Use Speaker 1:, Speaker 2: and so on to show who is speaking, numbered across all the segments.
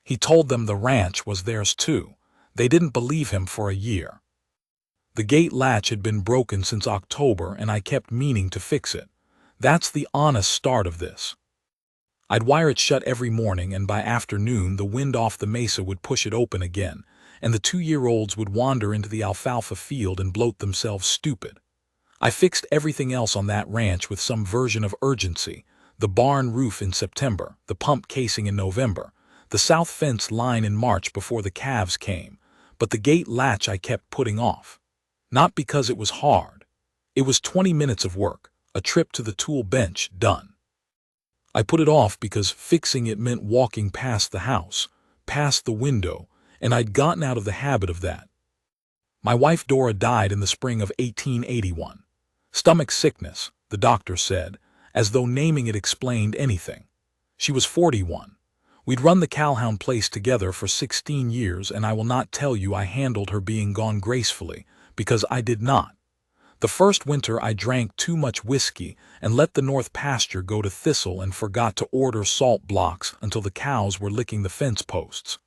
Speaker 1: He told them the ranch was theirs too. They didn't believe him for a year. The gate latch had been broken since October and I kept meaning to fix it. That's the honest start of this. I'd wire it shut every morning, and by afternoon the wind off the mesa would push it open again, and the 2-year-olds would wander into the alfalfa field and bloat themselves stupid. I fixed everything else on that ranch with some version of urgency: the barn roof in September, the pump casing in November, the south fence line in March before the calves came, but the gate latch I kept putting off. Not because it was hard. It was 20 minutes of work, a trip to the tool bench, done. I put it off because fixing it meant walking past the house, past the window, and I'd gotten out of the habit of that. My wife Dora died in the spring of 1881. Stomach sickness, the doctor said, as though naming it explained anything. She was 41. We'd run the Calhoun place together for 16 years, and I will not tell you I handled her being gone gracefully, because I did not. The first winter I drank too much whiskey and let the north pasture go to thistle and forgot to order salt blocks until the cows were licking the fence posts.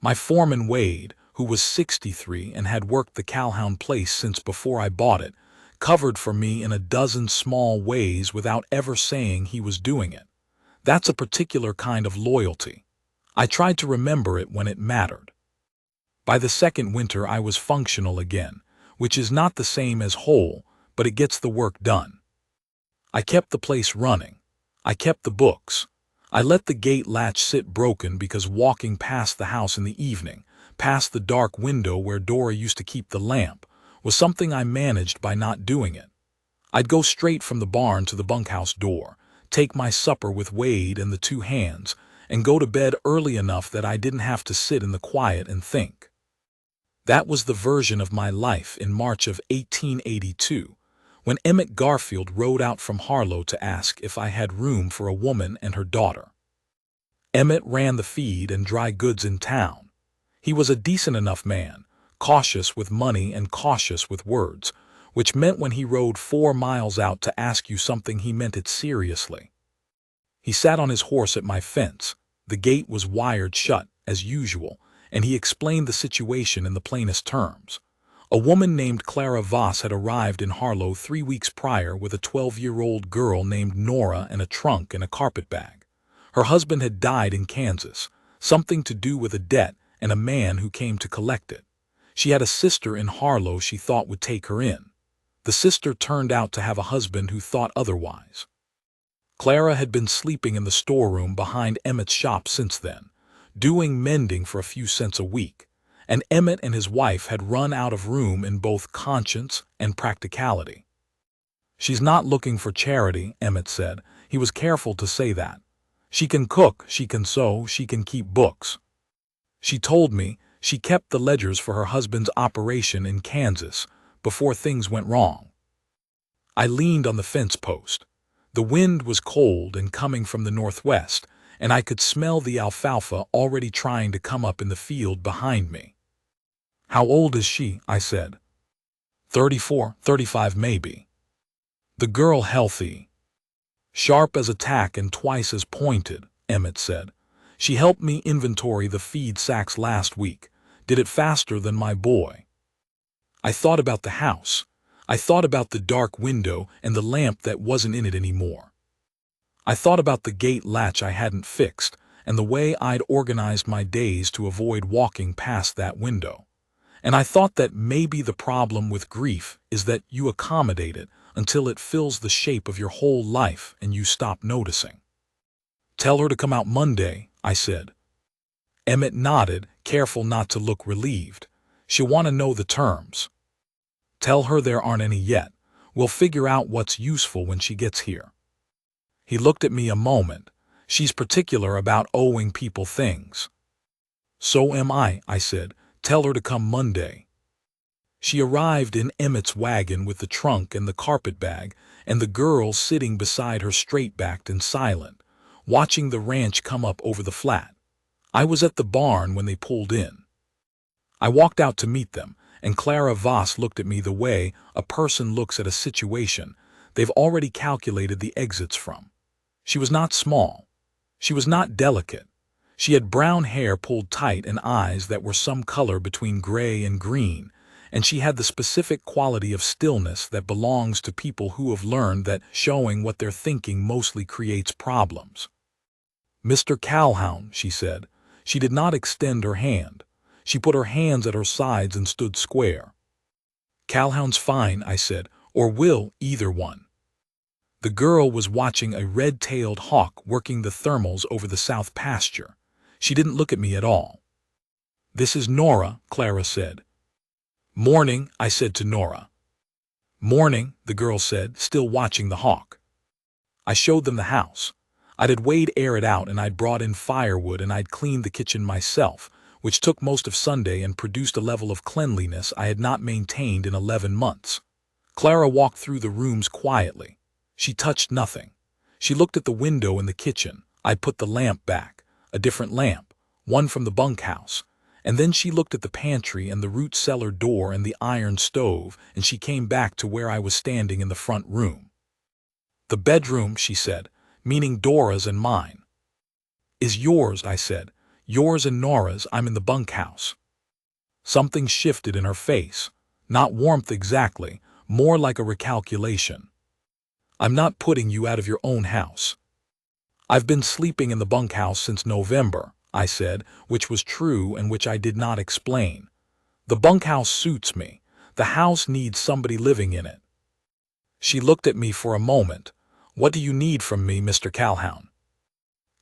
Speaker 1: My foreman Wade, who was 63 and had worked the Calhoun place since before I bought it, covered for me in a dozen small ways without ever saying he was doing it. That's a particular kind of loyalty. I tried to remember it when it mattered. By the second winter I was functional again, which is not the same as whole, but it gets the work done. I kept the place running. I kept the books. I let the gate latch sit broken because walking past the house in the evening, past the dark window where Dora used to keep the lamp, was something I managed by not doing it. I'd go straight from the barn to the bunkhouse door, take my supper with Wade and the two hands, and go to bed early enough that I didn't have to sit in the quiet and think. That was the version of my life in March of 1882, when Emmett Garfield rode out from Harlow to ask if I had room for a woman and her daughter. Emmett ran the feed and dry goods in town. He was a decent enough man, cautious with money and cautious with words, which meant when he rode 4 miles out to ask you something he meant it seriously. He sat on his horse at my fence. The gate was wired shut, as usual, and he explained the situation in the plainest terms. A woman named Clara Voss had arrived in Harlow 3 weeks prior with a 12-year-old girl named Nora and a trunk and a carpetbag. Her husband had died in Kansas, something to do with a debt and a man who came to collect it. She had a sister in Harlow she thought would take her in. The sister turned out to have a husband who thought otherwise. Clara had been sleeping in the storeroom behind Emmett's shop since then, doing mending for a few cents a week, and Emmett and his wife had run out of room in both conscience and practicality. "She's not looking for charity," Emmett said. He was careful to say that. "She can cook, she can sew, she can keep books." She told me she kept the ledgers for her husband's operation in Kansas before things went wrong. I leaned on the fence post. The wind was cold and coming from the northwest, and I could smell the alfalfa already trying to come up in the field behind me. "How old is she?" I said. 34, 35 maybe. "The girl healthy?" "Sharp as a tack and twice as pointed," Emmett said. "She helped me inventory the feed sacks last week. Did it faster than my boy." I thought about the house. I thought about the dark window and the lamp that wasn't in it anymore. I thought about the gate latch I hadn't fixed and the way I'd organized my days to avoid walking past that window. And I thought that maybe the problem with grief is that you accommodate it until it fills the shape of your whole life and you stop noticing. "Tell her to come out Monday," I said. Emmett nodded, careful not to look relieved. "She'll want to know the terms." "Tell her there aren't any yet. We'll figure out what's useful when she gets here." He looked at me a moment. "She's particular about owing people things." "So am I," said. "Tell her to come Monday." She arrived in Emmett's wagon with the trunk and the carpetbag, and the girl sitting beside her straight-backed and silent, watching the ranch come up over the flat. I was at the barn when they pulled in. I walked out to meet them, and Clara Voss looked at me the way a person looks at a situation they've already calculated the exits from. She was not small. She was not delicate. She had brown hair pulled tight and eyes that were some color between gray and green, and she had the specific quality of stillness that belongs to people who have learned that showing what they're thinking mostly creates problems. "Mr. Calhoun," she said. She did not extend her hand. She put her hands at her sides and stood square. "Calhoun's fine," I said, "or will, either one." The girl was watching a red-tailed hawk working the thermals over the south pasture. She didn't look at me at all. "This is Nora," Clara said. "Morning," I said to Nora. "Morning," the girl said, still watching the hawk. I showed them the house. I'd had Wade air it out, and I'd brought in firewood, and I'd cleaned the kitchen myself, which took most of Sunday and produced a level of cleanliness I had not maintained in 11 months. Clara walked through the rooms quietly. She touched nothing. She looked at the window in the kitchen. I'd put the lamp back, a different lamp, one from the bunkhouse. And then she looked at the pantry and the root cellar door and the iron stove, and she came back to where I was standing in the front room. "The bedroom," she said, meaning Dora's and mine. "Is yours," I said. "Yours and Nora's. I'm in the bunkhouse." Something shifted in her face. Not warmth exactly, more like a recalculation. "I'm not putting you out of your own house." "I've been sleeping in the bunkhouse since November," I said, which was true and which I did not explain. "The bunkhouse suits me. The house needs somebody living in it." She looked at me for a moment. "What do you need from me, Mr. Calhoun?"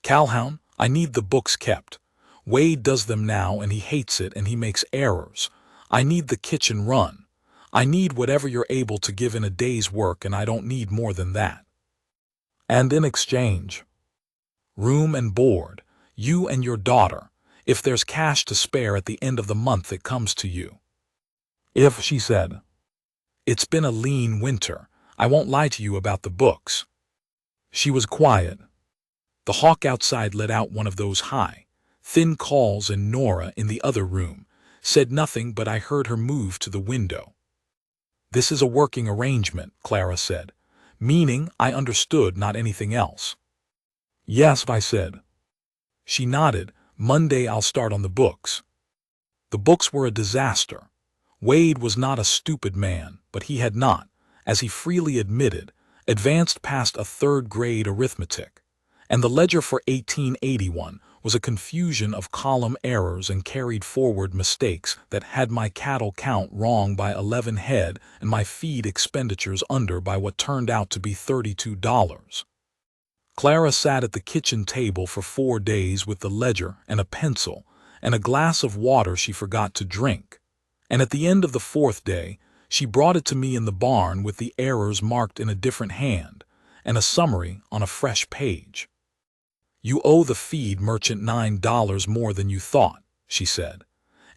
Speaker 1: "Calhoun, I need the books kept. Wade does them now and he hates it and he makes errors. I need the kitchen run. I need whatever you're able to give in a day's work, and I don't need more than that. And in exchange, room and board, you and your daughter. If there's cash to spare at the end of the month, it comes to you." "If," she said. "It's been a lean winter. I won't lie to you about the books." She was quiet. The hawk outside let out one of those high, thin calls, and Nora, in the other room, said nothing, but I heard her move to the window. "This is a working arrangement," Clara said, meaning I understood, not anything else. "Yes," I said. She nodded. "Monday I'll start on the books." The books were a disaster. Wade was not a stupid man, but he had not, as he freely admitted, advanced past a third-grade arithmetic, and the ledger for 1881 was a confusion of column errors and carried forward mistakes that had my cattle count wrong by 11 head and my feed expenditures under by what turned out to be $32. Clara sat at the kitchen table for 4 days with the ledger and a pencil and a glass of water she forgot to drink, and at the end of the 4th day she brought it to me in the barn with the errors marked in a different hand and a summary on a fresh page. "You owe the feed merchant $9 more than you thought," she said,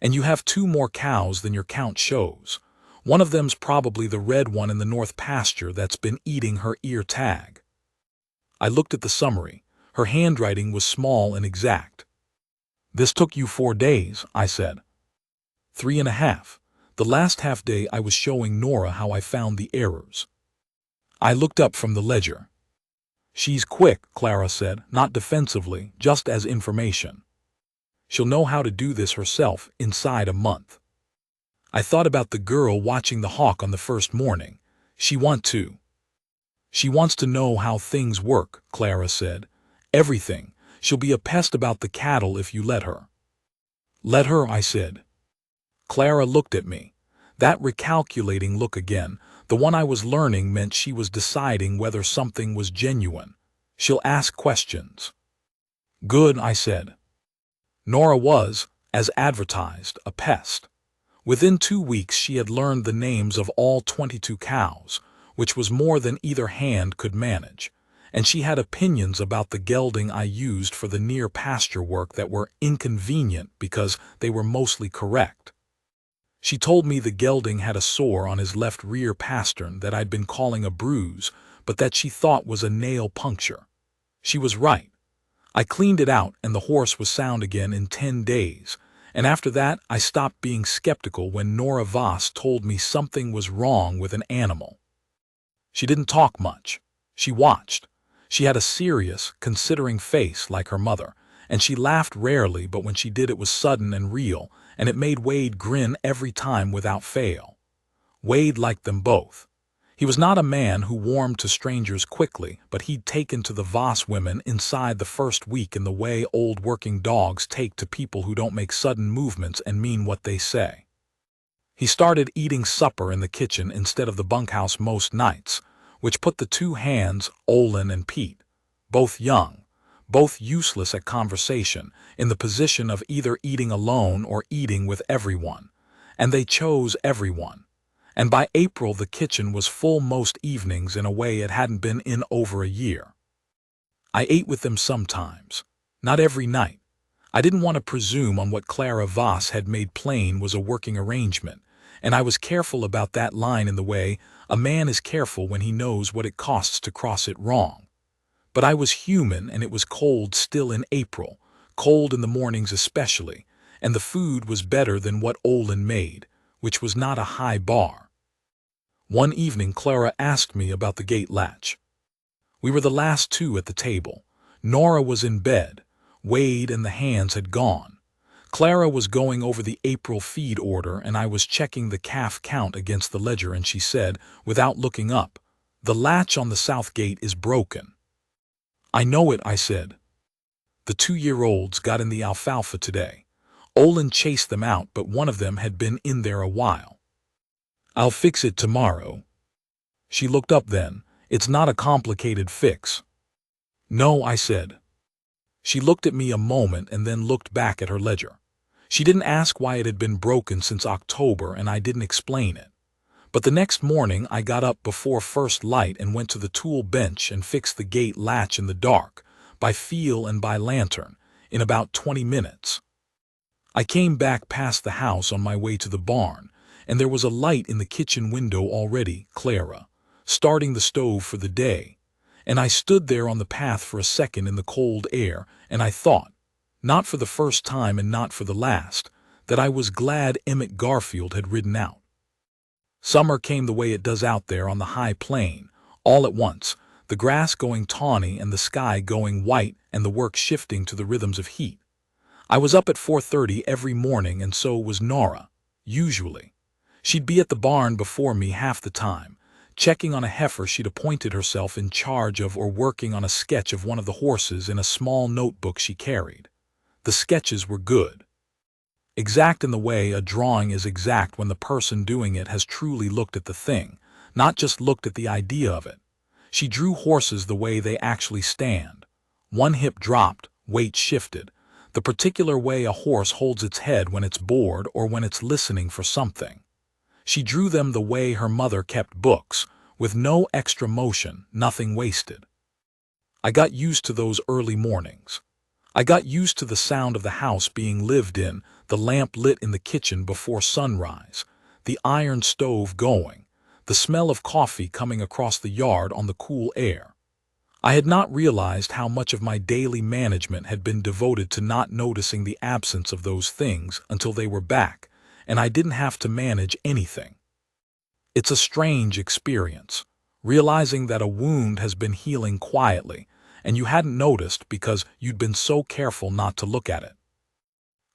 Speaker 1: "and you have 2 more cows than your count shows. One of them's probably the red one in the north pasture that's been eating her ear tag." I looked at the summary. Her handwriting was small and exact. "This took you 4 days, I said. 3.5. The last half day I was showing Nora how I found the errors. I looked up from the ledger. "She's quick," Clara said, not defensively, just as information. "She'll know how to do this herself inside a month." I thought about the girl watching the hawk on the first morning. She wants to know how things work, Clara said. "Everything. She'll be a pest about the cattle if you let her." "Let her," I said. Clara looked at me. That recalculating look again, the one I was learning, meant she was deciding whether something was genuine. "She'll ask questions." "Good," I said. Nora was, as advertised, a pest. Within 2 weeks she had learned the names of all 22 cows, which was more than either hand could manage, and she had opinions about the gelding I used for the near pasture work that were inconvenient because they were mostly correct. She told me the gelding had a sore on his left rear pastern that I'd been calling a bruise, but that she thought was a nail puncture. She was right. I cleaned it out and the horse was sound again in 10 days, and after that I stopped being skeptical when Nora Voss told me something was wrong with an animal. She didn't talk much. She watched. She had a serious, considering face like her mother, and she laughed rarely, but when she did it was sudden and real, and it made Wade grin every time without fail. Wade liked them both. He was not a man who warmed to strangers quickly, but he'd taken to the Voss women inside the first week in the way old working dogs take to people who don't make sudden movements and mean what they say. He started eating supper in the kitchen instead of the bunkhouse most nights, which put the two hands, Olin and Pete, both young, both useless at conversation, in the position of either eating alone or eating with everyone, and they chose everyone. And by April the kitchen was full most evenings in a way it hadn't been in over a year. I ate with them sometimes, not every night. I didn't want to presume on what Clara Voss had made plain was a working arrangement, and I was careful about that line in the way a man is careful when he knows what it costs to cross it wrong. But I was human, and it was cold still in April, cold in the mornings especially, and the food was better than what Olin made, which was not a high bar. One evening Clara asked me about the gate latch. We were the last two at the table. Nora was in bed. Wade and the hands had gone. Clara was going over the April feed order, and I was checking the calf count against the ledger, and she said, without looking up, "The latch on the south gate is broken." "I know it," I said. "The 2-year-olds got in the alfalfa today. Olin chased them out, but one of them had been in there a while. I'll fix it tomorrow." She looked up then. "It's not a complicated fix." "No," I said. She looked at me a moment and then looked back at her ledger. She didn't ask why it had been broken since October, and I didn't explain it. But the next morning I got up before first light and went to the tool bench and fixed the gate latch in the dark, by feel and by lantern, in about 20 minutes. I came back past the house on my way to the barn, and there was a light in the kitchen window already, Clara, starting the stove for the day, and I stood there on the path for a second in the cold air, and I thought, not for the first time and not for the last, that I was glad Emmett Garfield had ridden out. Summer came the way it does out there on the high plain, all at once, the grass going tawny and the sky going white and the work shifting to the rhythms of heat. I was up at 4:30 every morning, and so was Nora, usually. She'd be at the barn before me half the time, checking on a heifer she'd appointed herself in charge of, or working on a sketch of one of the horses in a small notebook she carried. The sketches were good. Exact in the way a drawing is exact when the person doing it has truly looked at the thing, not just looked at the idea of it. She drew horses the way they actually stand. One hip dropped, weight shifted, the particular way a horse holds its head when it's bored or when it's listening for something. She drew them the way her mother kept books, with no extra motion, nothing wasted. I got used to those early mornings. I got used to the sound of the house being lived in, the lamp lit in the kitchen before sunrise, the iron stove going, the smell of coffee coming across the yard on the cool air. I had not realized how much of my daily management had been devoted to not noticing the absence of those things until they were back, and I didn't have to manage anything. It's a strange experience, realizing that a wound has been healing quietly, and you hadn't noticed because you'd been so careful not to look at it.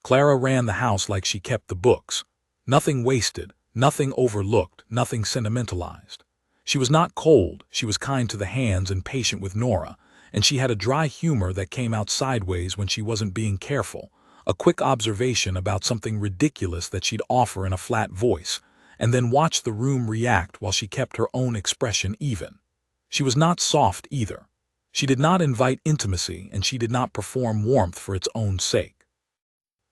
Speaker 1: Clara ran the house like she kept the books. Nothing wasted, nothing overlooked, nothing sentimentalized. She was not cold, she was kind to the hands and patient with Nora, and she had a dry humor that came out sideways when she wasn't being careful, a quick observation about something ridiculous that she'd offer in a flat voice, and then watch the room react while she kept her own expression even. She was not soft either. She did not invite intimacy, and she did not perform warmth for its own sake.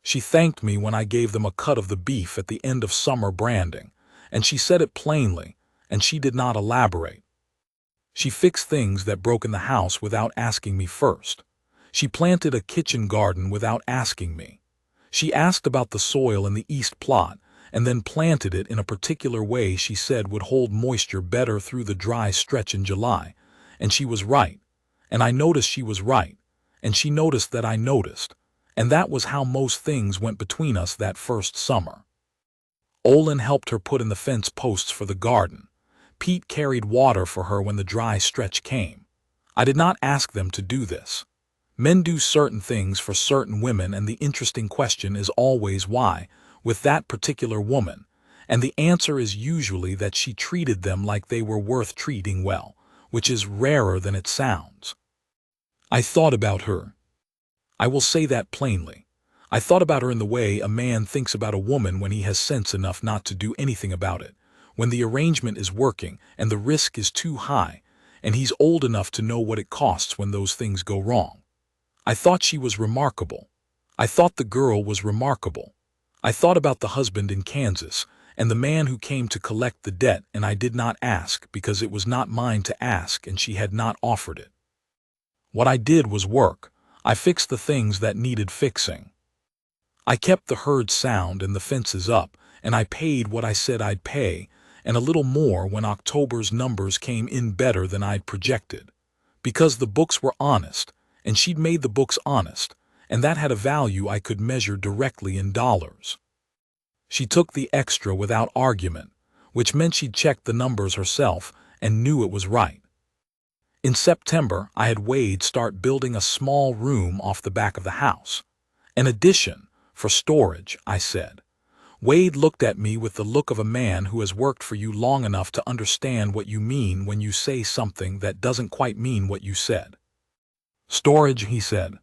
Speaker 1: She thanked me when I gave them a cut of the beef at the end of summer branding, and she said it plainly, and she did not elaborate. She fixed things that broke in the house without asking me first. She planted a kitchen garden without asking me. She asked about the soil in the east plot, and then planted it in a particular way she said would hold moisture better through the dry stretch in July, and she was right, and I noticed she was right, and she noticed that I noticed, and that was how most things went between us that first summer. Olin helped her put in the fence posts for the garden. Pete carried water for her when the dry stretch came. I did not ask them to do this. Men do certain things for certain women, and the interesting question is always why, with that particular woman, and the answer is usually that she treated them like they were worth treating well, which is rarer than it sounds. I thought about her. I will say that plainly. I thought about her in the way a man thinks about a woman when he has sense enough not to do anything about it, when the arrangement is working and the risk is too high, and he's old enough to know what it costs when those things go wrong. I thought she was remarkable. I thought the girl was remarkable. I thought about the husband in Kansas, and the man who came to collect the debt, and I did not ask because it was not mine to ask and she had not offered it. What I did was work. I fixed the things that needed fixing. I kept the herd sound and the fences up, and I paid what I said I'd pay, and a little more when October's numbers came in better than I'd projected. Because the books were honest, and she'd made the books honest, and that had a value I could measure directly in dollars. She took the extra without argument, which meant she'd checked the numbers herself and knew it was right. In September, I had Wade start building a small room off the back of the house. An addition, for storage, I said. Wade looked at me with the look of a man who has worked for you long enough to understand what you mean when you say something that doesn't quite mean what you said. Storage, he said.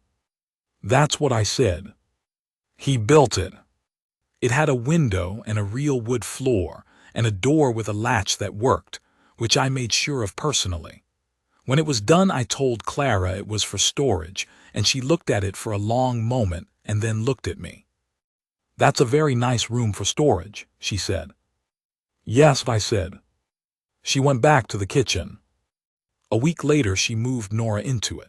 Speaker 1: That's what I said. He built it. It had a window and a real wood floor and a door with a latch that worked, which I made sure of personally. When it was done, I told Clara it was for storage, and she looked at it for a long moment and then looked at me. That's a very nice room for storage, she said. Yes, I said. She went back to the kitchen. A week later, she moved Nora into it.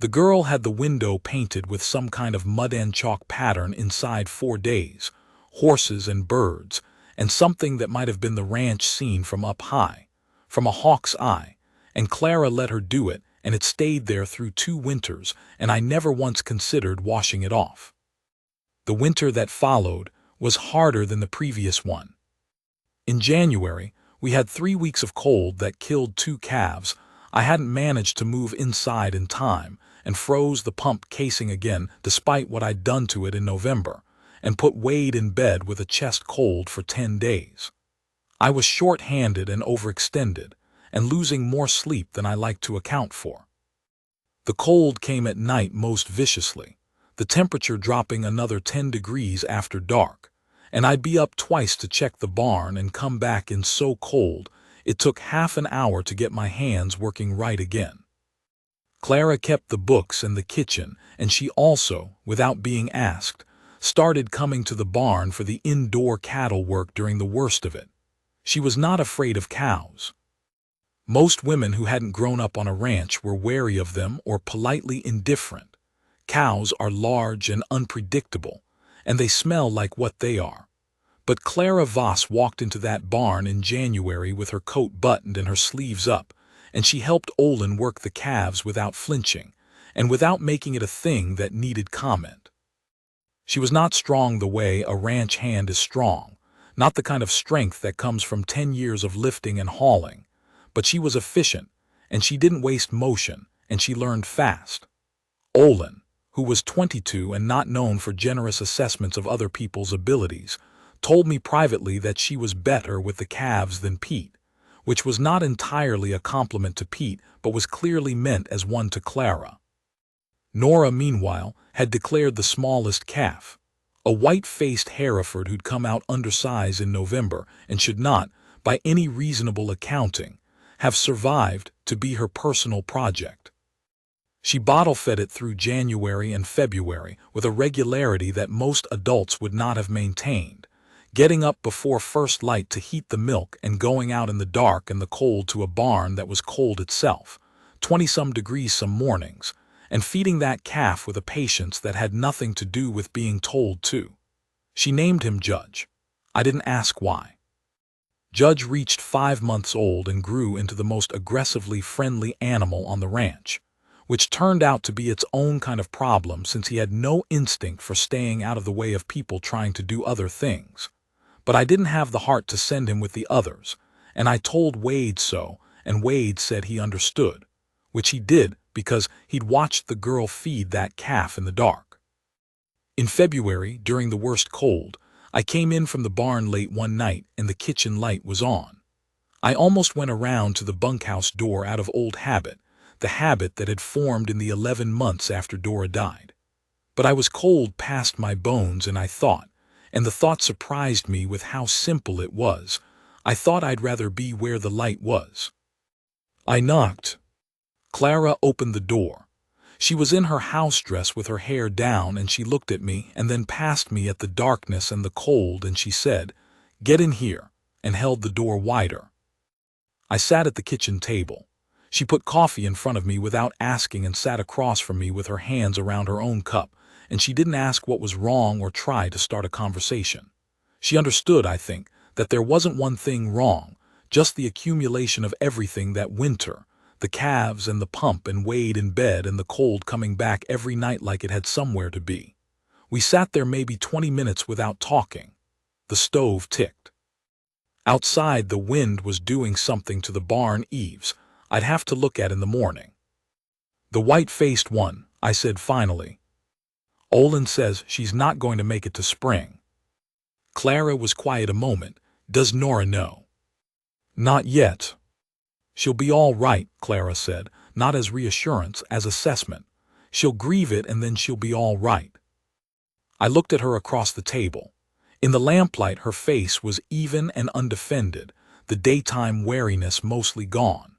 Speaker 1: The girl had the window painted with some kind of mud and chalk pattern inside 4 days, horses and birds, and something that might have been the ranch scene from up high, from a hawk's eye, and Clara let her do it, and it stayed there through 2 winters, and I never once considered washing it off. The winter that followed was harder than the previous one. In January, we had 3 weeks of cold that killed 2 calves. I hadn't managed to move inside in time, and froze the pump casing again despite what I'd done to it in November, and put Wade in bed with a chest cold for 10 days. I was short-handed and overextended, and losing more sleep than I liked to account for. The cold came at night most viciously, the temperature dropping another 10 degrees after dark, and I'd be up twice to check the barn and come back in so cold it took half an hour to get my hands working right again. Clara kept the books and the kitchen, and she also, without being asked, started coming to the barn for the indoor cattle work during the worst of it. She was not afraid of cows. Most women who hadn't grown up on a ranch were wary of them or politely indifferent. Cows are large and unpredictable, and they smell like what they are. But Clara Voss walked into that barn in January with her coat buttoned and her sleeves up, and she helped Olin work the calves without flinching, and without making it a thing that needed comment. She was not strong the way a ranch hand is strong, not the kind of strength that comes from 10 years of lifting and hauling, but she was efficient, and she didn't waste motion, and she learned fast. Olin, who was 22 and not known for generous assessments of other people's abilities, told me privately that she was better with the calves than Pete, which was not entirely a compliment to Pete but was clearly meant as one to Clara. Nora, meanwhile, had declared the smallest calf, a white-faced Hereford who'd come out undersized in November and should not, by any reasonable accounting, have survived to be her personal project. She bottle-fed it through January and February with a regularity that most adults would not have maintained, getting up before first light to heat the milk and going out in the dark and the cold to a barn that was cold itself, 20-some degrees some mornings, and feeding that calf with a patience that had nothing to do with being told to. She named him Judge. I didn't ask why. Judge reached 5 months old and grew into the most aggressively friendly animal on the ranch, which turned out to be its own kind of problem since he had no instinct for staying out of the way of people trying to do other things. But I didn't have the heart to send him with the others, and I told Wade so, and Wade said he understood, which he did because he'd watched the girl feed that calf in the dark. In February, during the worst cold, I came in from the barn late one night and the kitchen light was on. I almost went around to the bunkhouse door out of old habit, the habit that had formed in the 11 months after Dora died. But I was cold past my bones and I thought, and the thought surprised me with how simple it was, I thought I'd rather be where the light was. I knocked. Clara opened the door. She was in her house dress with her hair down and she looked at me and then past me at the darkness and the cold and she said, "Get in here," and held the door wider. I sat at the kitchen table. She put coffee in front of me without asking and sat across from me with her hands around her own cup, and she didn't ask what was wrong or try to start a conversation. She understood, I think, that there wasn't one thing wrong, just the accumulation of everything that winter, the calves and the pump and Wade in bed and the cold coming back every night like it had somewhere to be. We sat there maybe 20 minutes without talking. The stove ticked. Outside, the wind was doing something to the barn eaves I'd have to look at in the morning. "The white-faced one," I said finally. "Olin says she's not going to make it to spring." Clara was quiet a moment. "Does Nora know?" "Not yet." "She'll be all right," Clara said, not as reassurance, as assessment. "She'll grieve it and then she'll be all right." I looked at her across the table. In the lamplight her face was even and undefended, the daytime wariness mostly gone.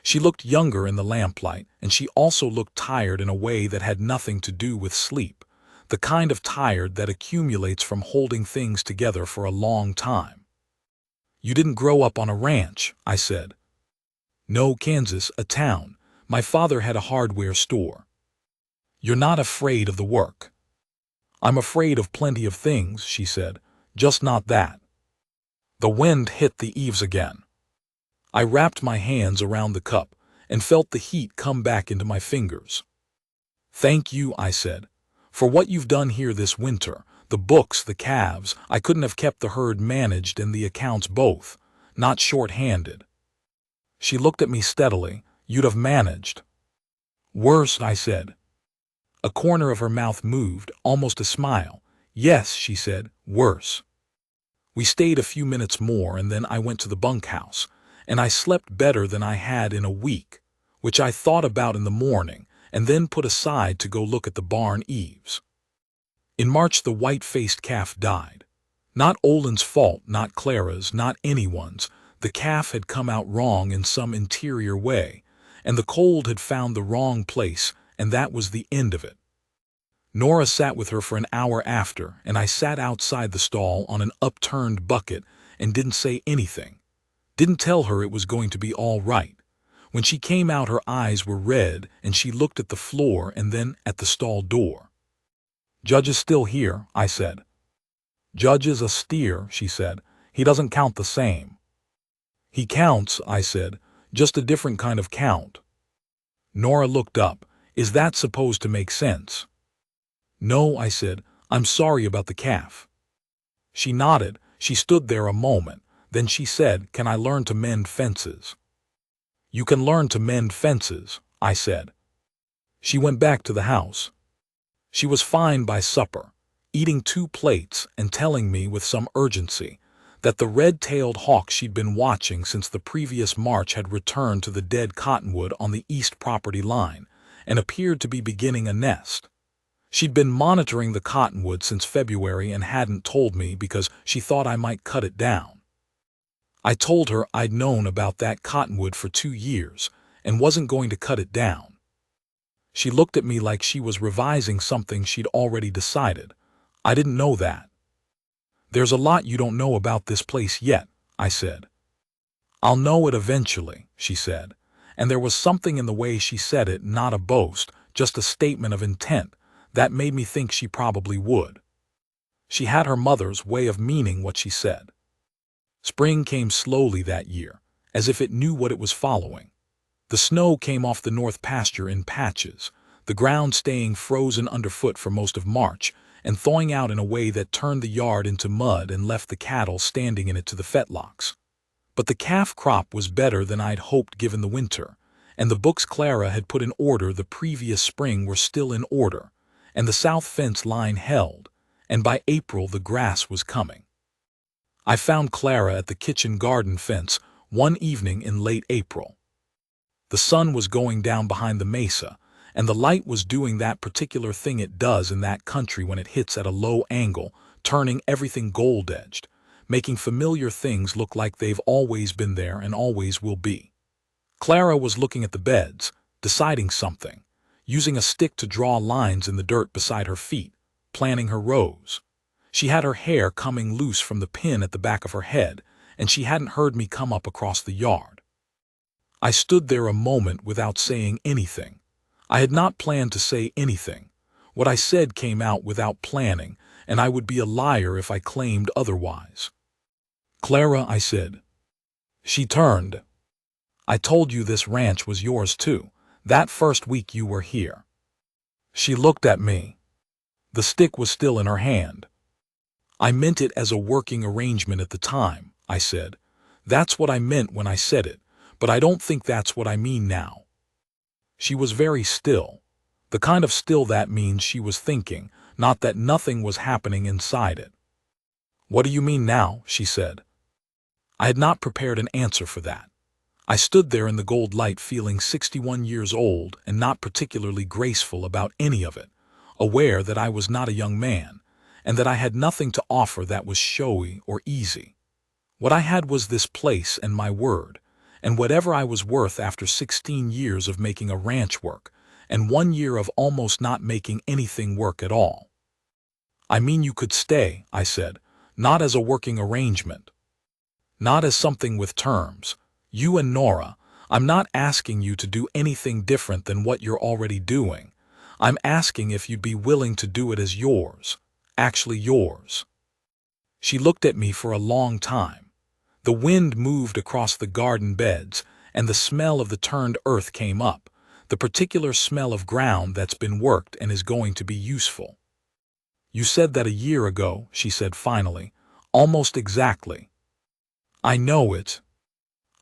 Speaker 1: She looked younger in the lamplight, and she also looked tired in a way that had nothing to do with sleep, the kind of tired that accumulates from holding things together for a long time. "You didn't grow up on a ranch," I said. "No, Kansas, a town. My father had a hardware store." "You're not afraid of the work?" "I'm afraid of plenty of things," she said, "just not that." The wind hit the eaves again. I wrapped my hands around the cup and felt the heat come back into my fingers. "Thank you," I said, "for what you've done here this winter. The books, the calves, I couldn't have kept the herd managed and the accounts both, not short-handed." She looked at me steadily. "You'd have managed." "Worse," I said. A corner of her mouth moved, almost a smile. "Yes," she said, "worse." We stayed a few minutes more and then I went to the bunkhouse, and I slept better than I had in a week, which I thought about in the morning and then put aside to go look at the barn eaves. In March the white-faced calf died. Not Olin's fault, not Clara's, not anyone's. The calf had come out wrong in some interior way, and the cold had found the wrong place, and that was the end of it. Nora sat with her for an hour after, and I sat outside the stall on an upturned bucket and didn't say anything. Didn't tell her it was going to be all right. When she came out her eyes were red and she looked at the floor and then at the stall door. "Judge is still here," I said. "Judge is a steer," she said. "He doesn't count the same." "He counts," I said, "just a different kind of count." Nora looked up. "Is that supposed to make sense?" "No," I said. "I'm sorry about the calf." She nodded. She stood there a moment. Then she said, "Can I learn to mend fences?" "You can learn to mend fences," I said. She went back to the house. She was fine by supper, eating 2 plates and telling me with some urgency that the red-tailed hawk she'd been watching since the previous March had returned to the dead cottonwood on the east property line and appeared to be beginning a nest. She'd been monitoring the cottonwood since February and hadn't told me because she thought I might cut it down. I told her I'd known about that cottonwood for 2 years and wasn't going to cut it down. She looked at me like she was revising something she'd already decided. I didn't know that. "There's a lot you don't know about this place yet," I said. "I'll know it eventually," she said, and there was something in the way she said it, not a boast, just a statement of intent, that made me think she probably would. She had her mother's way of meaning what she said. Spring came slowly that year, as if it knew what it was following. The snow came off the north pasture in patches, the ground staying frozen underfoot for most of March, and thawing out in a way that turned the yard into mud and left the cattle standing in it to the fetlocks. But the calf crop was better than I'd hoped given the winter, and the books Clara had put in order the previous spring were still in order, and the south fence line held, and by April the grass was coming. I found Clara at the kitchen garden fence one evening in late April. The sun was going down behind the mesa, and the light was doing that particular thing it does in that country when it hits at a low angle, turning everything gold-edged, making familiar things look like they've always been there and always will be. Clara was looking at the beds, deciding something, using a stick to draw lines in the dirt beside her feet, planning her rows. She had her hair coming loose from the pin at the back of her head, and she hadn't heard me come up across the yard. I stood there a moment without saying anything. I had not planned to say anything. What I said came out without planning, and I would be a liar if I claimed otherwise. "Clara," I said. She turned. "I told you this ranch was yours too, that first week you were here." She looked at me. The stick was still in her hand. "I meant it as a working arrangement at the time," I said. "That's what I meant when I said it, but I don't think that's what I mean now." She was very still, the kind of still that means she was thinking, not that nothing was happening inside it. "What do you mean now?" she said. I had not prepared an answer for that. I stood there in the gold light feeling 61 years old and not particularly graceful about any of it, aware that I was not a young man, and that I had nothing to offer that was showy or easy. What I had was this place and my word, and whatever I was worth after 16 years of making a ranch work, and 1 year of almost not making anything work at all. "I mean you could stay," I said, "not as a working arrangement. Not as something with terms. You and Nora, I'm not asking you to do anything different than what you're already doing. I'm asking if you'd be willing to do it as yours, actually yours." She looked at me for a long time. The wind moved across the garden beds, and the smell of the turned earth came up, the particular smell of ground that's been worked and is going to be useful. "You said that a year ago," she said finally, "almost exactly." "I know it.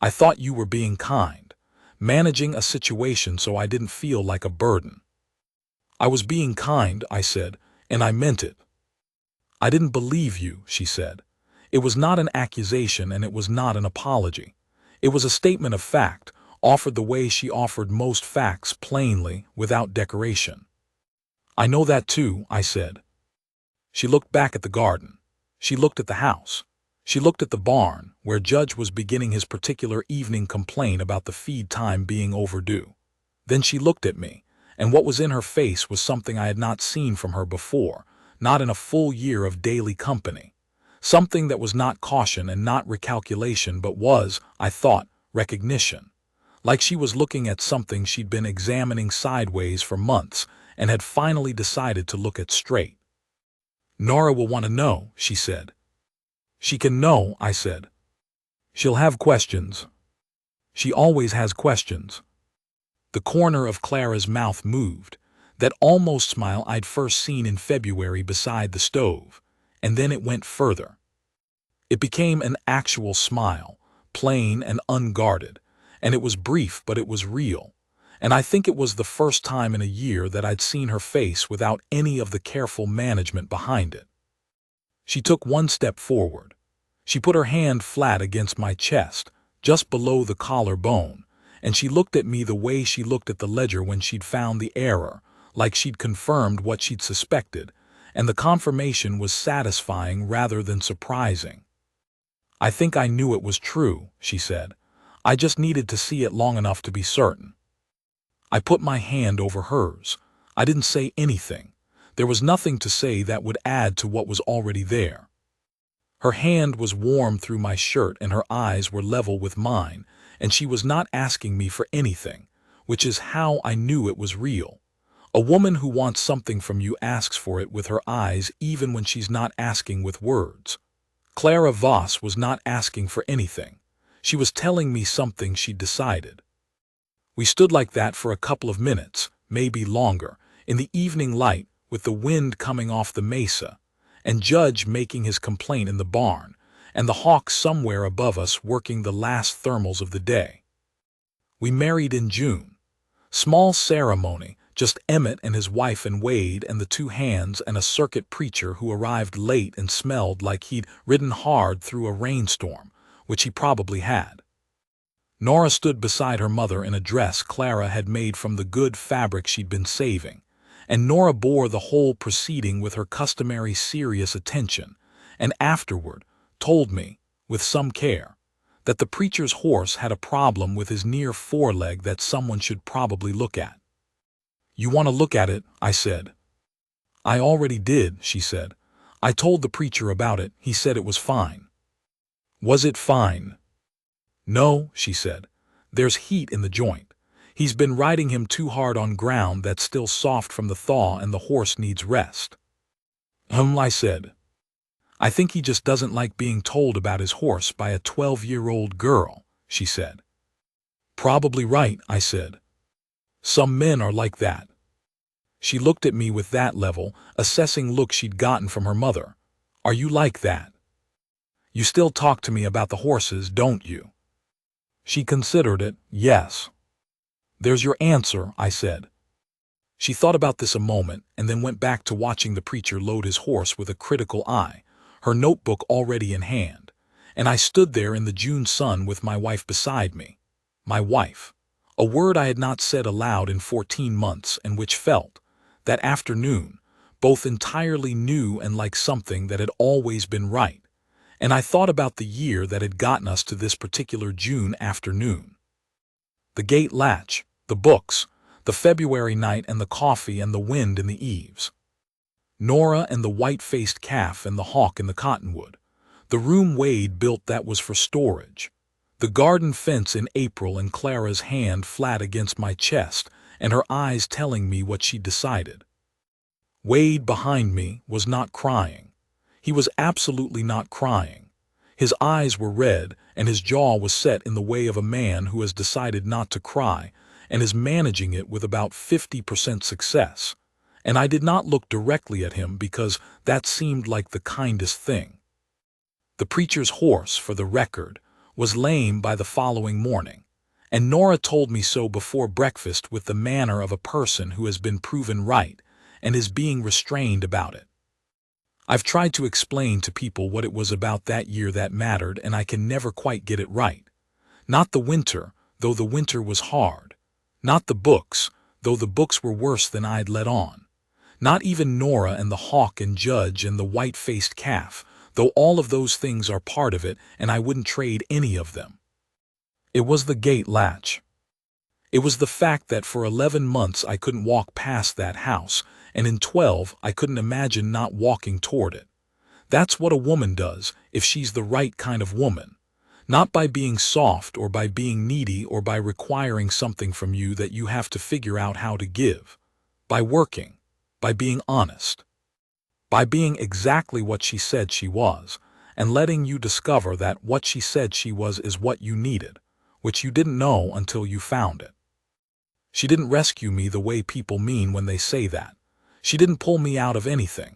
Speaker 1: I thought you were being kind, managing a situation so I didn't feel like a burden." "I was being kind," I said, "and I meant it." "I didn't believe you," she said. It was not an accusation and it was not an apology. It was a statement of fact, offered the way she offered most facts, plainly, without decoration. "I know that too," I said. She looked back at the garden. She looked at the house. She looked at the barn, where Judge was beginning his particular evening complaint about the feed time being overdue. Then she looked at me, and what was in her face was something I had not seen from her before, not in a full year of daily company. Something that was not caution and not recalculation but was, I thought, recognition. Like she was looking at something she'd been examining sideways for months and had finally decided to look at straight. "Nora will want to know," she said. "She can know," I said. "She'll have questions. She always has questions." The corner of Clara's mouth moved, that almost smile I'd first seen in February beside the stove, and then it went further. It became an actual smile, plain and unguarded, and it was brief but it was real, and I think it was the first time in a year that I'd seen her face without any of the careful management behind it. She took one step forward. She put her hand flat against my chest, just below the collar bone, and she looked at me the way she looked at the ledger when she'd found the error, like she'd confirmed what she'd suspected, and the confirmation was satisfying rather than surprising. "I think I knew it was true," she said. "I just needed to see it long enough to be certain." I put my hand over hers. I didn't say anything. There was nothing to say that would add to what was already there. Her hand was warm through my shirt and her eyes were level with mine, and she was not asking me for anything, which is how I knew it was real. A woman who wants something from you asks for it with her eyes even when she's not asking with words. Clara Voss was not asking for anything. She was telling me something she'd decided. We stood like that for a couple of minutes, maybe longer, in the evening light with the wind coming off the mesa, and Judge making his complaint in the barn, and the hawk somewhere above us working the last thermals of the day. We married in June. Small ceremony, just Emmett and his wife and Wade and the two hands and a circuit preacher who arrived late and smelled like he'd ridden hard through a rainstorm, which he probably had. Nora stood beside her mother in a dress Clara had made from the good fabric she'd been saving, and Nora bore the whole proceeding with her customary serious attention, and afterward told me, with some care, that the preacher's horse had a problem with his near foreleg that someone should probably look at. "You want to look at it?" I said. "I already did," she said. "I told the preacher about it. He said it was fine." "Was it fine?" "No," she said. "There's heat in the joint. He's been riding him too hard on ground that's still soft from the thaw and the horse needs rest." I said. "I think he just doesn't like being told about his horse by a 12-year-old girl," she said. "Probably right," I said. "Some men are like that." She looked at me with that level, assessing look she'd gotten from her mother. "Are you like that? You still talk to me about the horses, don't you?" She considered it. "Yes." "There's your answer," I said. She thought about this a moment and then went back to watching the preacher load his horse with a critical eye, her notebook already in hand, and I stood there in the June sun with my wife beside me. My wife. A word I had not said aloud in 14 months and which felt, that afternoon, both entirely new and like something that had always been right, and I thought about the year that had gotten us to this particular June afternoon. The gate latch, the books, the February night and the coffee and the wind in the eaves. Nora and the white-faced calf and the hawk in the cottonwood. The room Wade built that was for storage. The garden fence in April and Clara's hand flat against my chest and her eyes telling me what she'd decided. Wade behind me was not crying. He was absolutely not crying. His eyes were red and his jaw was set in the way of a man who has decided not to cry and is managing it with about 50% success. And I did not look directly at him because that seemed like the kindest thing. The preacher's horse, for the record, was lame by the following morning, and Nora told me so before breakfast with the manner of a person who has been proven right and is being restrained about it. I've tried to explain to people what it was about that year that mattered, and I can never quite get it right. Not the winter, though the winter was hard. Not the books, though the books were worse than I'd let on. Not even Nora and the hawk and judge and the white-faced calf, though all of those things are part of it and I wouldn't trade any of them. It was the gate latch. It was the fact that for 11 months I couldn't walk past that house, and in 12 I couldn't imagine not walking toward it. That's what a woman does, if she's the right kind of woman. Not by being soft or by being needy or by requiring something from you that you have to figure out how to give. By working. By being honest. By being exactly what she said she was, and letting you discover that what she said she was is what you needed, which you didn't know until you found it. She didn't rescue me the way people mean when they say that. She didn't pull me out of anything.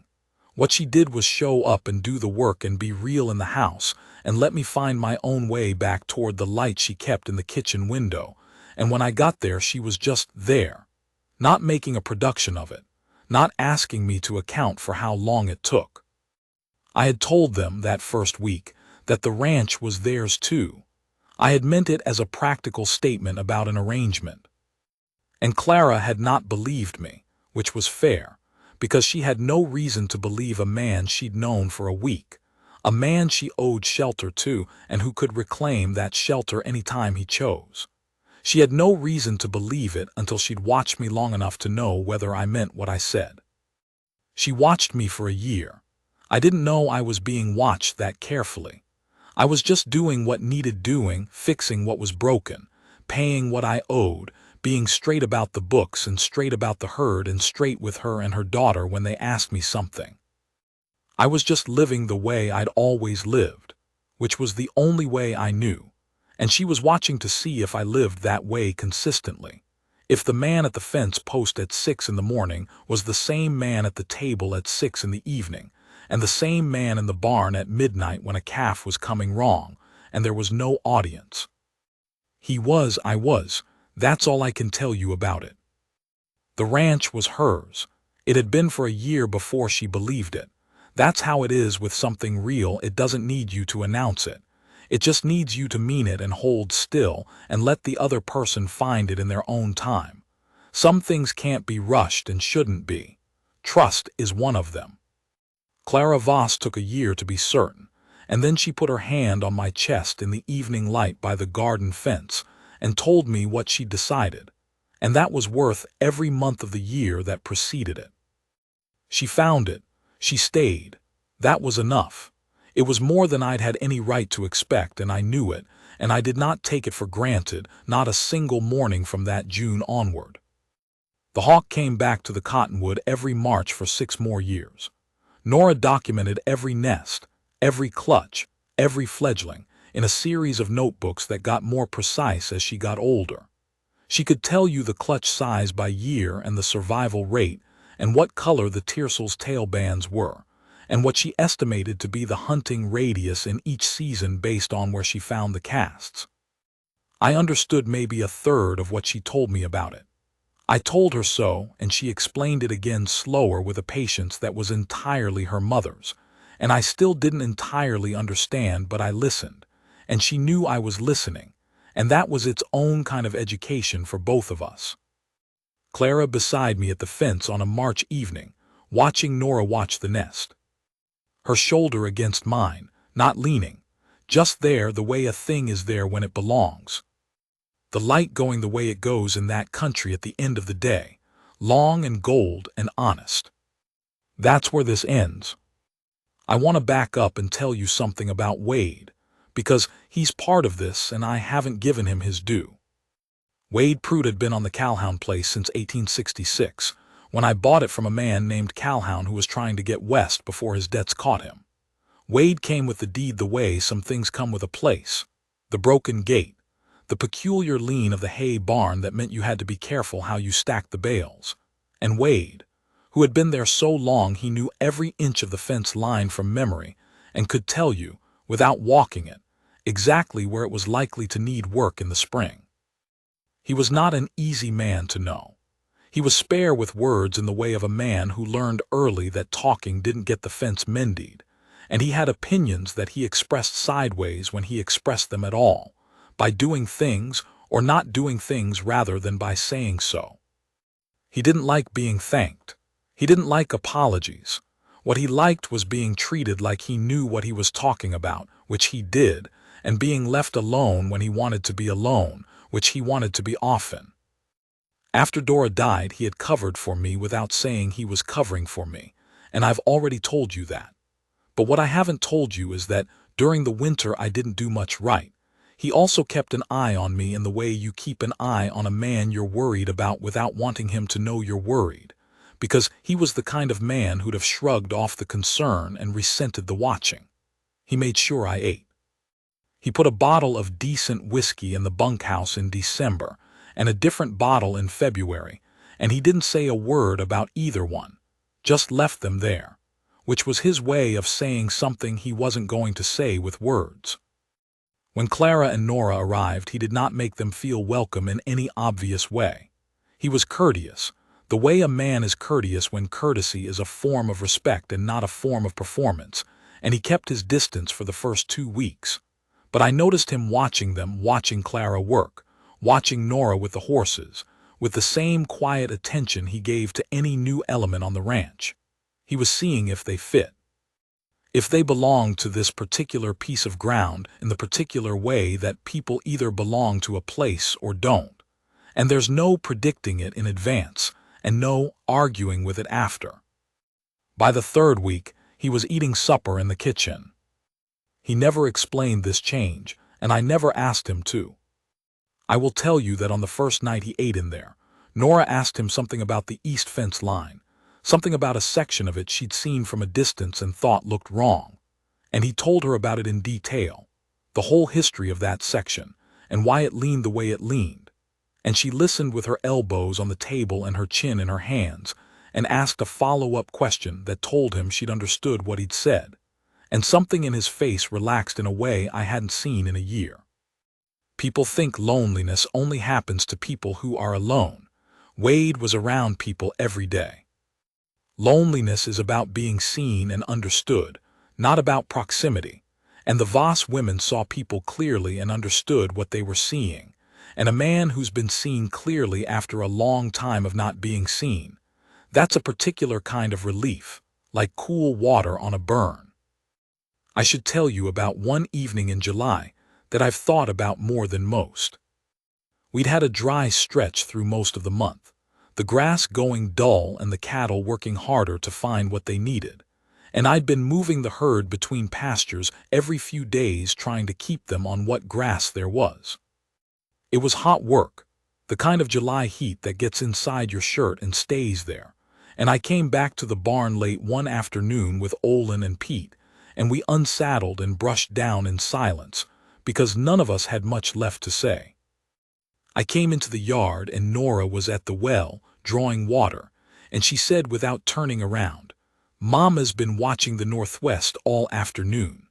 Speaker 1: What she did was show up and do the work and be real in the house and let me find my own way back toward the light she kept in the kitchen window, and when I got there she was just there, not making a production of it, not asking me to account for how long it took. I had told them that first week that the ranch was theirs too. I had meant it as a practical statement about an arrangement. And Clara had not believed me, which was fair, because she had no reason to believe a man she'd known for a week, a man she owed shelter to and who could reclaim that shelter any time he chose. She had no reason to believe it until she'd watched me long enough to know whether I meant what I said. She watched me for a year. I didn't know I was being watched that carefully. I was just doing what needed doing, fixing what was broken, paying what I owed, being straight about the books and straight about the herd and straight with her and her daughter when they asked me something. I was just living the way I'd always lived, which was the only way I knew, and she was watching to see if I lived that way consistently. If the man at the fence post at 6 in the morning was the same man at the table at 6 in the evening, and the same man in the barn at midnight when a calf was coming wrong, and there was no audience. I was, That's all I can tell you about it. The ranch was hers. It had been for a year before she believed it. That's how it is with something real. It doesn't need you to announce it. It just needs you to mean it and hold still and let the other person find it in their own time. Some things can't be rushed and shouldn't be. Trust is one of them. Clara Voss took a year to be certain, and then she put her hand on my chest in the evening light by the garden fence and told me what she'd decided, and that was worth every month of the year that preceded it. She found it. She stayed. That was enough. It was more than I'd had any right to expect, and I knew it, and I did not take it for granted, not a single morning from that June onward. The hawk came back to the cottonwood every March for 6 more years. Nora documented every nest, every clutch, every fledgling, in a series of notebooks that got more precise as she got older. She could tell you the clutch size by year and the survival rate, and what color the tiercel's tail bands were, and what she estimated to be the hunting radius in each season based on where she found the casts. I understood maybe a third of what she told me about it. I told her so, and she explained it again slower with a patience that was entirely her mother's, and I still didn't entirely understand, but I listened, and she knew I was listening, and that was its own kind of education for both of us. Clara beside me at the fence on a March evening, watching Nora watch the nest. Her shoulder against mine, not leaning, just there the way a thing is there when it belongs. The light going the way it goes in that country at the end of the day, long and gold and honest. That's where this ends. I want to back up and tell you something about Wade, because he's part of this and I haven't given him his due. Wade Prude had been on the Calhoun place since 1866, when I bought it from a man named Calhoun who was trying to get west before his debts caught him. Wade came with the deed the way some things come with a place. The broken gate, the peculiar lean of the hay barn that meant you had to be careful how you stacked the bales. And Wade, who had been there so long he knew every inch of the fence line from memory and could tell you, without walking it, exactly where it was likely to need work in the spring. He was not an easy man to know. He was spare with words in the way of a man who learned early that talking didn't get the fence mended, and he had opinions that he expressed sideways when he expressed them at all, by doing things or not doing things rather than by saying so. He didn't like being thanked. He didn't like apologies. What he liked was being treated like he knew what he was talking about, which he did, and being left alone when he wanted to be alone, which he wanted to be often. After Dora died, he had covered for me without saying he was covering for me, and I've already told you that. But what I haven't told you is that during the winter I didn't do much right. He also kept an eye on me in the way you keep an eye on a man you're worried about without wanting him to know you're worried, because he was the kind of man who'd have shrugged off the concern and resented the watching. He made sure I ate. He put a bottle of decent whiskey in the bunkhouse in December and a different bottle in February, and he didn't say a word about either one, just left them there, which was his way of saying something he wasn't going to say with words. When Clara and Nora arrived, he did not make them feel welcome in any obvious way. He was courteous, the way a man is courteous when courtesy is a form of respect and not a form of performance, and he kept his distance for the first 2 weeks. But I noticed him watching them, watching Clara work, watching Nora with the horses, with the same quiet attention he gave to any new element on the ranch. He was seeing if they fit. If they belonged to this particular piece of ground in the particular way that people either belong to a place or don't. And there's no predicting it in advance, and no arguing with it after. By the 3rd week, he was eating supper in the kitchen. He never explained this change, and I never asked him to. I will tell you that on the first night he ate in there, Nora asked him something about the east fence line, something about a section of it she'd seen from a distance and thought looked wrong, and he told her about it in detail, the whole history of that section, and why it leaned the way it leaned, and she listened with her elbows on the table and her chin in her hands, and asked a follow-up question that told him she'd understood what he'd said, and something in his face relaxed in a way I hadn't seen in a year. People think loneliness only happens to people who are alone. Wade was around people every day. Loneliness is about being seen and understood, not about proximity. And the Voss women saw people clearly and understood what they were seeing. And a man who's been seen clearly after a long time of not being seen, that's a particular kind of relief, like cool water on a burn. I should tell you about one evening in July that I've thought about more than most. We'd had a dry stretch through most of the month, the grass going dull and the cattle working harder to find what they needed, and I'd been moving the herd between pastures every few days trying to keep them on what grass there was. It was hot work, the kind of July heat that gets inside your shirt and stays there, and I came back to the barn late one afternoon with Olin and Pete, and we unsaddled and brushed down in silence, because none of us had much left to say. I came into the yard and Nora was at the well, drawing water, and she said without turning around, "Mama's been watching the northwest all afternoon."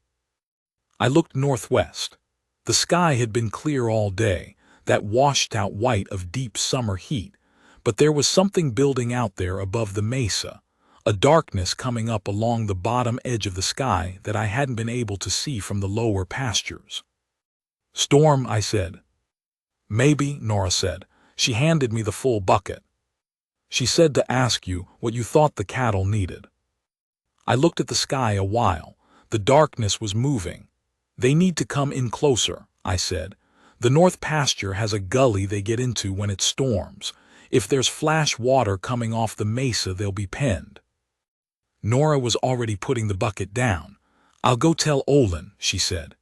Speaker 1: I looked northwest. The sky had been clear all day, that washed-out white of deep summer heat, but there was something building out there above the mesa, a darkness coming up along the bottom edge of the sky that I hadn't been able to see from the lower pastures. "Storm," I said. "Maybe," Nora said. She handed me the full bucket. She said to ask you what you thought the cattle needed. I looked at the sky a while. The darkness was moving. "They need to come in closer," I said. "The north pasture has a gully they get into when it storms. If there's flash water coming off the mesa, they'll be penned." Nora was already putting the bucket down. "I'll go tell Olin," she said.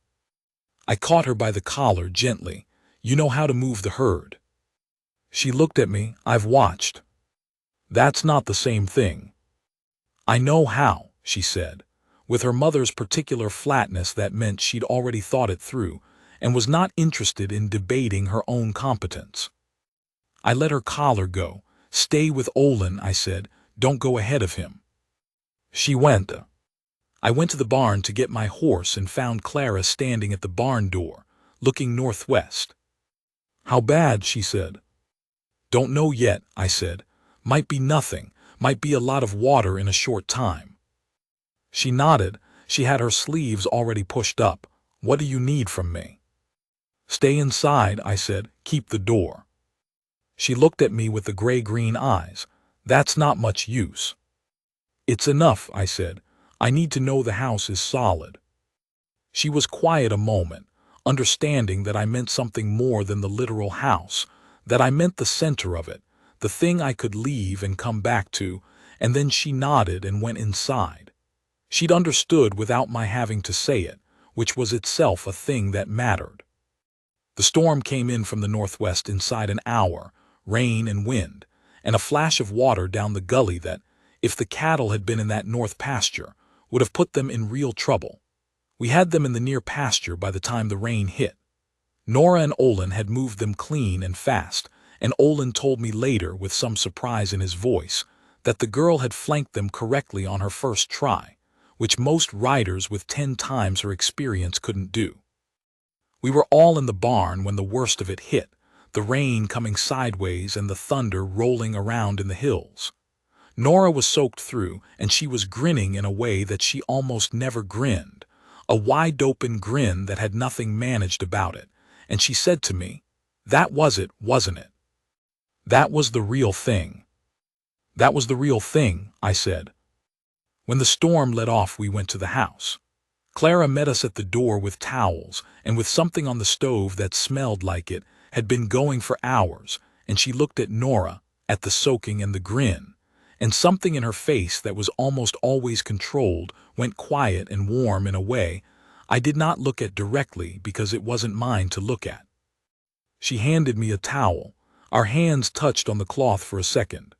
Speaker 1: I caught her by the collar gently. "You know how to move the herd." She looked at me. "I've watched." "That's not the same thing." "I know how," she said. With her mother's particular flatness, that meant she'd already thought it through and was not interested in debating her own competence. I let her collar go. "Stay with Olin," I said. "Don't go ahead of him." She went. I went to the barn to get my horse and found Clara standing at the barn door, looking northwest. "How bad?" she said. "Don't know yet," I said. "Might be nothing, might be a lot of water in a short time." She nodded. She had her sleeves already pushed up. "What do you need from me?" "Stay inside," I said. "Keep the door." She looked at me with the gray-green eyes. "That's not much use." "It's enough," I said. "I need to know the house is solid." She was quiet a moment, understanding that I meant something more than the literal house, that I meant the center of it, the thing I could leave and come back to, and then she nodded and went inside. She'd understood without my having to say it, which was itself a thing that mattered. The storm came in from the northwest inside an hour, rain and wind, and a flash of water down the gully that, if the cattle had been in that north pasture, would have put them in real trouble. We had them in the near pasture by the time the rain hit. Nora and Olin had moved them clean and fast, and Olin told me later with some surprise in his voice that the girl had flanked them correctly on her first try, which most riders with 10 times her experience couldn't do. We were all in the barn when the worst of it hit, the rain coming sideways and the thunder rolling around in the hills. Nora was soaked through, and she was grinning in a way that she almost never grinned, a wide-open grin that had nothing managed about it, and she said to me, "That was it, wasn't it? That was the real thing." "That was the real thing," I said. When the storm let off, we went to the house. Clara met us at the door with towels, and with something on the stove that smelled like it had been going for hours, and she looked at Nora, at the soaking and the grin, and something in her face that was almost always controlled went quiet and warm in a way I did not look at directly because it wasn't mine to look at. She handed me a towel. Our hands touched on the cloth for a second.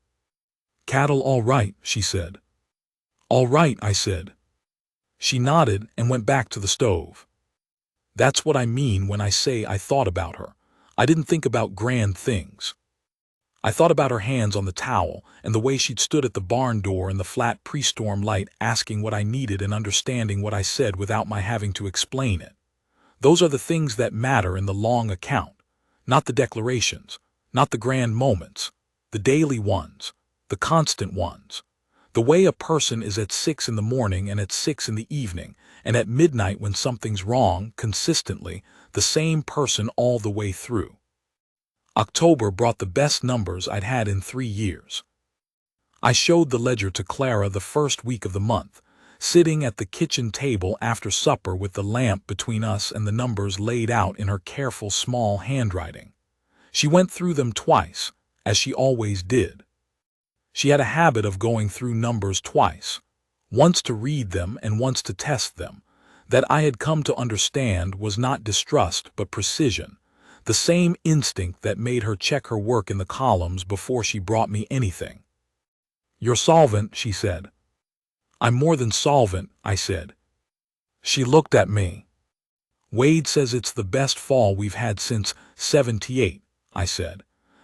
Speaker 1: "Cattle all right?" she said. "All right," I said. She nodded and went back to the stove. That's what I mean when I say I thought about her. I didn't think about grand things. I thought about her hands on the towel and the way she'd stood at the barn door in the flat pre-storm light asking what I needed and understanding what I said without my having to explain it. Those are the things that matter in the long account, not the declarations, not the grand moments, the daily ones, the constant ones. The way a person is at 6 in the morning and at 6 in the evening, and at midnight when something's wrong, consistently, the same person all the way through. October brought the best numbers I'd had in 3 years. I showed the ledger to Clara the first week of the month, sitting at the kitchen table after supper with the lamp between us and the numbers laid out in her careful small handwriting. She went through them twice, as she always did. She had a habit of going through numbers twice, once to read them and once to test them. That I had come to understand was not distrust but precision, the same instinct that made her check her work in the columns before she brought me anything. "You're solvent," she said. "I'm more than solvent," I said. She looked at me. "Wade says it's the best fall we've had since '78, I said.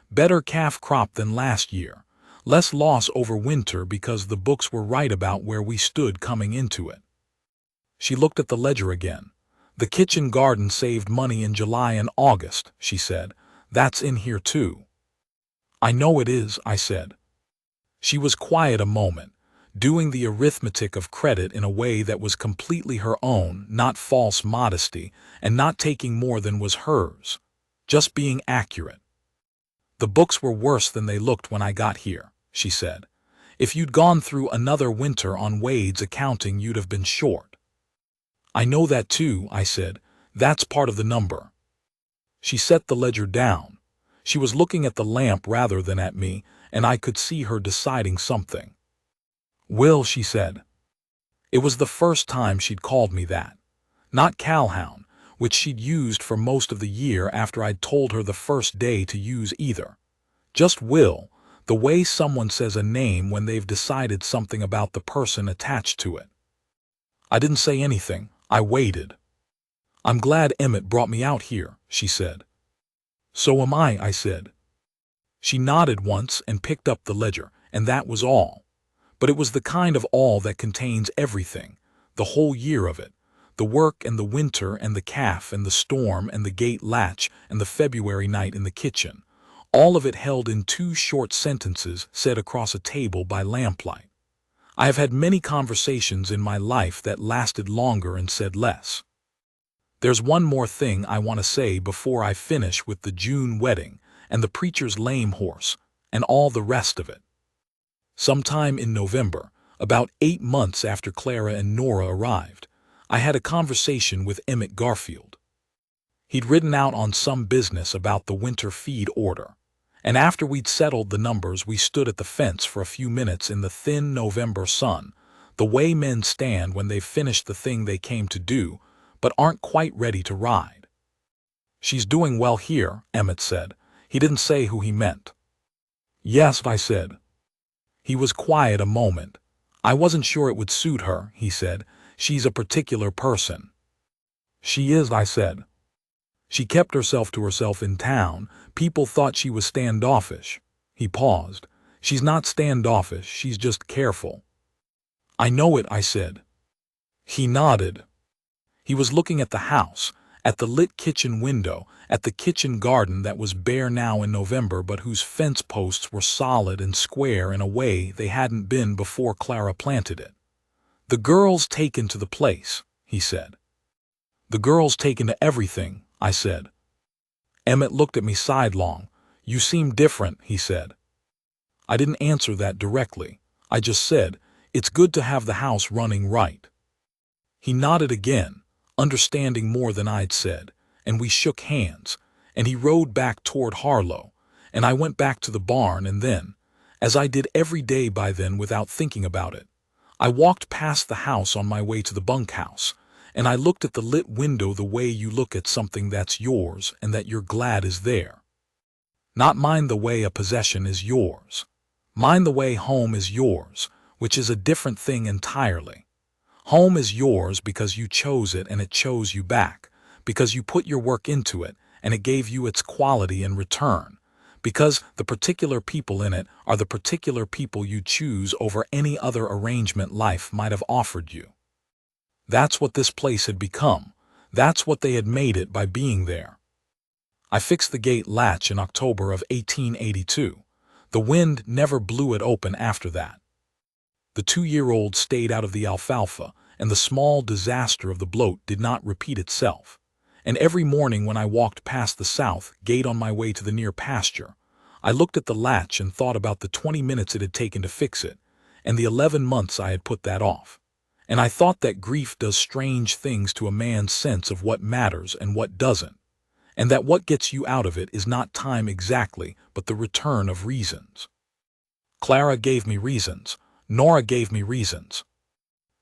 Speaker 1: "Better calf crop than last year. Less loss over winter because the books were right about where we stood coming into it." She looked at the ledger again. "The kitchen garden saved money in July and August," she said. "That's in here too." "I know it is," I said. She was quiet a moment, doing the arithmetic of credit in a way that was completely her own, not false modesty, and not taking more than was hers, just being accurate. "The books were worse than they looked when I got here," she said. "If you'd gone through another winter on Wade's accounting, you'd have been short." "I know that too," I said. "That's part of the number." She set the ledger down. She was looking at the lamp rather than at me, and I could see her deciding something. "Will," she said. It was the first time she'd called me that. Not Calhoun, which she'd used for most of the year after I'd told her the first day to use either. Just Will, the way someone says a name when they've decided something about the person attached to it. I didn't say anything. I waited. "I'm glad Emmett brought me out here," she said. "So am I said. She nodded once and picked up the ledger, and that was all. But it was the kind of all that contains everything, the whole year of it, the work and the winter and the calf and the storm and the gate latch and the February night in the kitchen, all of it held in 2 short sentences said across a table by lamplight. I have had many conversations in my life that lasted longer and said less. There's one more thing I want to say before I finish with the June wedding and the preacher's lame horse and all the rest of it. Sometime in November, about 8 months after Clara and Nora arrived, I had a conversation with Emmett Garfield. He'd ridden out on some business about the winter feed order, and after we'd settled the numbers we stood at the fence for a few minutes in the thin November sun, the way men stand when they've finished the thing they came to do, but aren't quite ready to ride. "She's doing well here," Emmett said. He didn't say who he meant. "Yes," I said. He was quiet a moment. "I wasn't sure it would suit her," he said. "She's a particular person." "She is," I said. "She kept herself to herself in town. People thought she was standoffish." He paused. "She's not standoffish, she's just careful." "I know it," I said. He nodded. He was looking at the house, at the lit kitchen window, at the kitchen garden that was bare now in November but whose fence posts were solid and square in a way they hadn't been before Clara planted it. "The girl's taken to the place," he said. "The girl's taken to everything," I said. Emmett looked at me sidelong. "You seem different," he said. I didn't answer that directly. I just said, "It's good to have the house running right." He nodded again, understanding more than I'd said, and we shook hands, and he rode back toward Harlow, and I went back to the barn, and then, as I did every day by then without thinking about it, I walked past the house on my way to the bunkhouse, and I looked at the lit window the way you look at something that's yours and that you're glad is there. Not mine the way a possession is yours. Mine the way home is yours, which is a different thing entirely. Home is yours because you chose it and it chose you back, because you put your work into it and it gave you its quality in return, because the particular people in it are the particular people you choose over any other arrangement life might have offered you. That's what this place had become. That's what they had made it by being there. I fixed the gate latch in October of 1882. The wind never blew it open after that. The 2-year-old stayed out of the alfalfa, and the small disaster of the bloat did not repeat itself. And every morning when I walked past the south gate on my way to the near pasture, I looked at the latch and thought about the 20 minutes it had taken to fix it, and the 11 months I had put that off. And I thought that grief does strange things to a man's sense of what matters and what doesn't, and that what gets you out of it is not time exactly, but the return of reasons. Clara gave me reasons. Nora gave me reasons.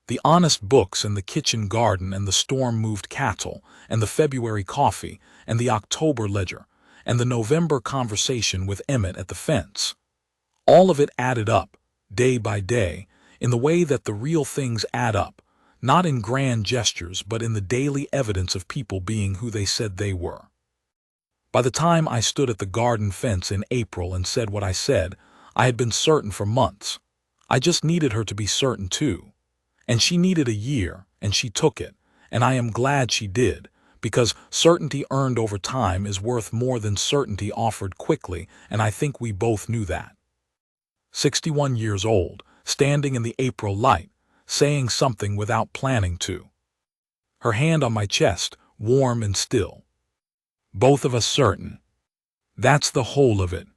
Speaker 1: The honest books and the kitchen garden and the storm-moved cattle and the February coffee and the October ledger and the November conversation with Emmett at the fence. All of it added up, day by day, in the way that the real things add up, not in grand gestures but in the daily evidence of people being who they said they were. By the time I stood at the garden fence in April and said what I said, I had been certain for months. I just needed her to be certain too. And she needed a year, and she took it, and I am glad she did, because certainty earned over time is worth more than certainty offered quickly, and I think we both knew that. 61 years old, standing in the April light, saying something without planning to. Her hand on my chest, warm and still. Both of us certain. That's the whole of it.